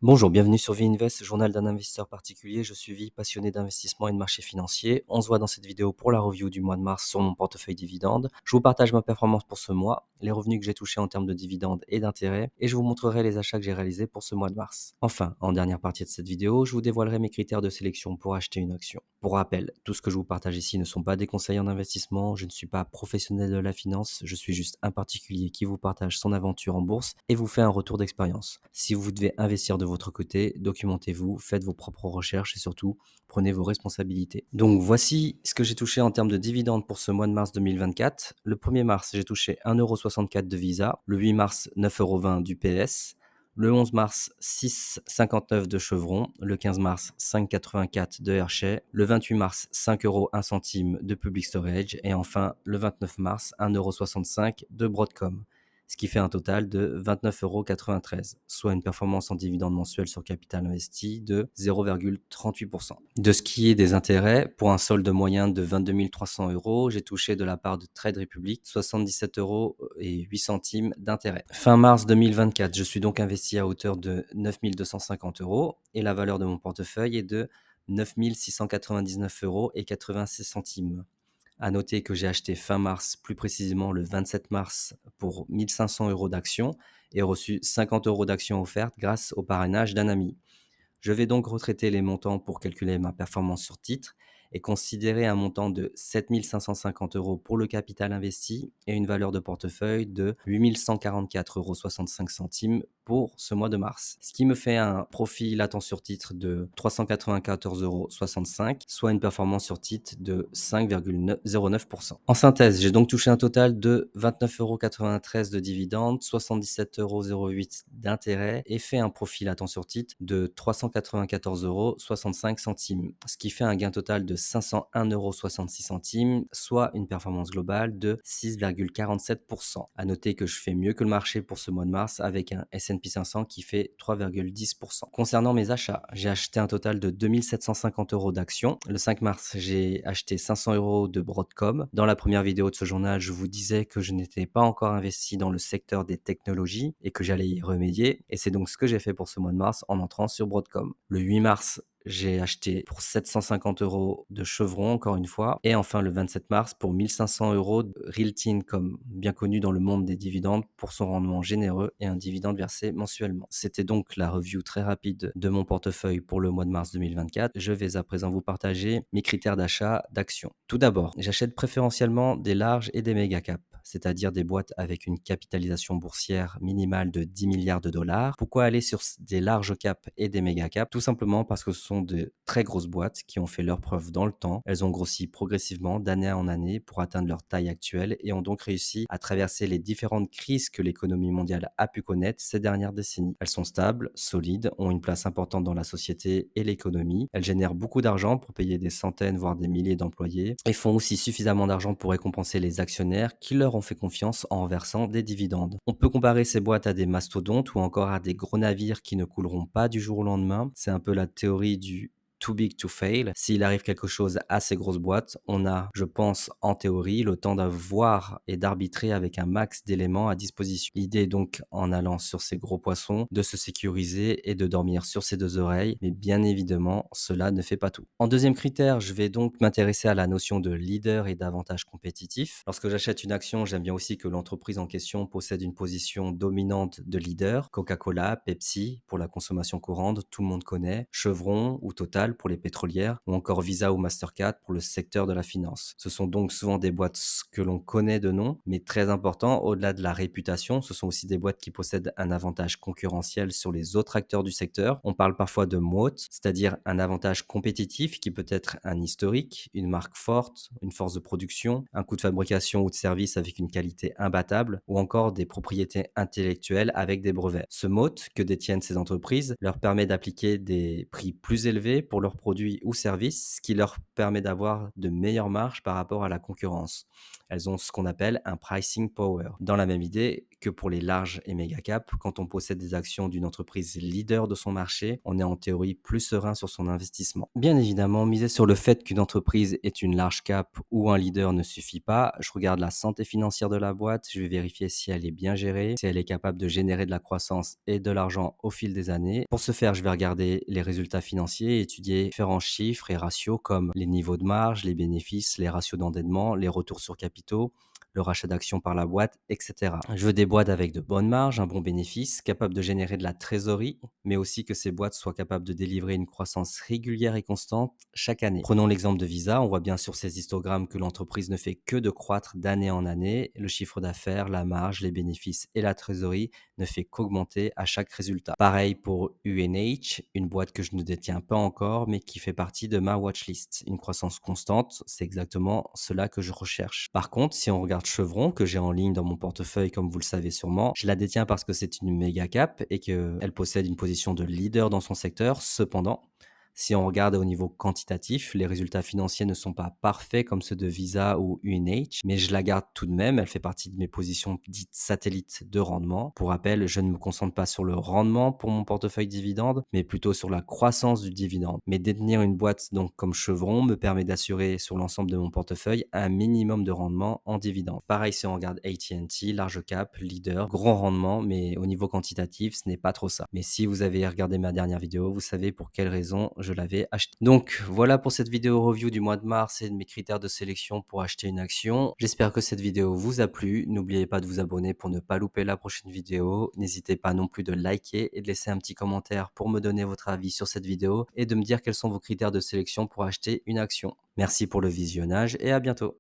Bonjour, bienvenue sur VInvest, journal d'un investisseur particulier. Je suis Vi, passionné d'investissement et de marché financier. On se voit dans cette vidéo pour la review du mois de mars sur mon portefeuille dividende. Je vous partage ma performance pour ce mois, les revenus que j'ai touchés en termes de dividendes et d'intérêts, et je vous montrerai les achats que j'ai réalisés pour ce mois de mars. Enfin, en dernière partie de cette vidéo, je vous dévoilerai mes critères de sélection pour acheter une action. Pour rappel, tout ce que je vous partage ici ne sont pas des conseils en investissement, je ne suis pas professionnel de la finance, je suis juste un particulier qui vous partage son aventure en bourse et vous fait un retour d'expérience. Si vous devez investir de votre côté, documentez-vous, faites vos propres recherches et surtout, prenez vos responsabilités. Donc voici ce que j'ai touché en termes de dividendes pour ce mois de mars 2024. Le 1er mars, j'ai touché 1,64€ de Visa, le 8 mars, 9,20€ du PS, le 11 mars, 6,59€ de Chevron, le 15 mars, 5,84€ de Hershey, le 28 mars, 5,01€ de Public Storage et enfin le 29 mars, 1,65€ de Broadcom, ce qui fait un total de 29,93€, soit une performance en dividende mensuel sur capital investi de 0,38%. De ce qui est des intérêts, pour un solde moyen de 22 300€, j'ai touché de la part de Trade Republic 77,08€ d'intérêt. Fin mars 2024, je suis donc investi à hauteur de 9 250€ et la valeur de mon portefeuille est de 9 699,86€. À noter que j'ai acheté fin mars, plus précisément le 27 mars, pour 1500€ d'actions et reçu 50€ d'actions offertes grâce au parrainage d'un ami. Je vais donc retraiter les montants pour calculer ma performance sur titre et considérer un montant de 7 550€ pour le capital investi et une valeur de portefeuille de 8 144,65€ pour ce mois de mars. Ce qui me fait un profit latent sur titre de 394,65€, soit une performance sur titre de 5,09%. En synthèse, j'ai donc touché un total de 29,93€ de dividendes, 77,08€ d'intérêt et fait un profit latent sur titre de 394,65€, ce qui fait un gain total de 501,66€, soit une performance globale de 6,47%. À noter que je fais mieux que le marché pour ce mois de mars avec un S&P 500 qui fait 3,10%. Concernant mes achats, j'ai acheté un total de 2 750€ d'actions. Le 5 mars, j'ai acheté 500€ de Broadcom. Dans la première vidéo de ce journal, je vous disais que je n'étais pas encore investi dans le secteur des technologies et que j'allais y remédier. Et c'est donc ce que j'ai fait pour ce mois de mars en entrant sur Broadcom. Le 8 mars, j'ai acheté pour 750€ de Chevron, encore une fois. Et enfin, le 27 mars, pour 1500€ de Realty Income, bien connu dans le monde des dividendes pour son rendement généreux et un dividende versé mensuellement. C'était donc la review très rapide de mon portefeuille pour le mois de mars 2024. Je vais à présent vous partager mes critères d'achat d'actions. Tout d'abord, j'achète préférentiellement des larges et des méga caps, c'est-à-dire des boîtes avec une capitalisation boursière minimale de 10 milliards de dollars. Pourquoi aller sur des larges caps et des méga caps? Tout simplement parce que ce sont de très grosses boîtes qui ont fait leurs preuves dans le temps. Elles ont grossi progressivement d'année en année pour atteindre leur taille actuelle et ont donc réussi à traverser les différentes crises que l'économie mondiale a pu connaître ces dernières décennies. Elles sont stables, solides, ont une place importante dans la société et l'économie. Elles génèrent beaucoup d'argent pour payer des centaines voire des milliers d'employés et font aussi suffisamment d'argent pour récompenser les actionnaires qui leur ont fait confiance en versant des dividendes. On peut comparer ces boîtes à des mastodontes ou encore à des gros navires qui ne couleront pas du jour au lendemain. C'est un peu la théorie du too big to fail. S'il arrive quelque chose à ces grosses boîtes, on a, je pense, en théorie, le temps d'avoir et d'arbitrer avec un max d'éléments à disposition. L'idée est donc, en allant sur ces gros poissons, de se sécuriser et de dormir sur ses deux oreilles, mais bien évidemment, cela ne fait pas tout. En deuxième critère, je vais donc m'intéresser à la notion de leader et d'avantage compétitif. Lorsque j'achète une action, j'aime bien aussi que l'entreprise en question possède une position dominante de leader. Coca-Cola, Pepsi pour la consommation courante, tout le monde connaît, Chevron ou Total pour les pétrolières, ou encore Visa ou Mastercard pour le secteur de la finance. Ce sont donc souvent des boîtes que l'on connaît de nom, mais très important, au-delà de la réputation, ce sont aussi des boîtes qui possèdent un avantage concurrentiel sur les autres acteurs du secteur. On parle parfois de moat, c'est-à-dire un avantage compétitif qui peut être un historique, une marque forte, une force de production, un coût de fabrication ou de service avec une qualité imbattable, ou encore des propriétés intellectuelles avec des brevets. Ce moat que détiennent ces entreprises leur permet d'appliquer des prix plus élevés pour leurs produits ou services, ce qui leur permet d'avoir de meilleures marges par rapport à la concurrence. Elles ont ce qu'on appelle un pricing power. Dans la même idée que pour les larges et méga caps, quand on possède des actions d'une entreprise leader de son marché, on est en théorie plus serein sur son investissement. Bien évidemment, miser sur le fait qu'une entreprise est une large cap ou un leader ne suffit pas. Je regarde la santé financière de la boîte, je vais vérifier si elle est bien gérée, si elle est capable de générer de la croissance et de l'argent au fil des années. Pour ce faire, je vais regarder les résultats financiers et étudier différents chiffres et ratios comme les niveaux de marge, les bénéfices, les ratios d'endettement, les retours sur capitaux, le rachat d'actions par la boîte, etc. Je veux des boîtes avec de bonnes marges, un bon bénéfice, capables de générer de la trésorerie, mais aussi que ces boîtes soient capables de délivrer une croissance régulière et constante chaque année. Prenons l'exemple de Visa, on voit bien sur ces histogrammes que l'entreprise ne fait que de croître d'année en année. Le chiffre d'affaires, la marge, les bénéfices et la trésorerie ne fait qu'augmenter à chaque résultat. Pareil pour UNH, une boîte que je ne détiens pas encore, mais qui fait partie de ma watchlist. Une croissance constante, c'est exactement cela que je recherche. Par contre, si on regarde Chevron, que j'ai en ligne dans mon portefeuille, comme vous le savez sûrement, je la détiens parce que c'est une méga cap et qu'elle possède une position de leader dans son secteur. Cependant, si on regarde au niveau quantitatif, les résultats financiers ne sont pas parfaits comme ceux de Visa ou UNH, mais je la garde tout de même. Elle fait partie de mes positions dites satellites de rendement. Pour rappel, je ne me concentre pas sur le rendement pour mon portefeuille dividende, mais plutôt sur la croissance du dividende. Mais détenir une boîte donc comme Chevron me permet d'assurer sur l'ensemble de mon portefeuille un minimum de rendement en dividende. Pareil si on regarde AT&T, large cap, leader, grand rendement, mais au niveau quantitatif, ce n'est pas trop ça. Mais si vous avez regardé ma dernière vidéo, vous savez pour quelle raison je l'avais acheté. Donc voilà pour cette vidéo review du mois de mars et de mes critères de sélection pour acheter une action. J'espère que cette vidéo vous a plu. N'oubliez pas de vous abonner pour ne pas louper la prochaine vidéo. N'hésitez pas non plus de liker et de laisser un petit commentaire pour me donner votre avis sur cette vidéo et de me dire quels sont vos critères de sélection pour acheter une action. Merci pour le visionnage et à bientôt.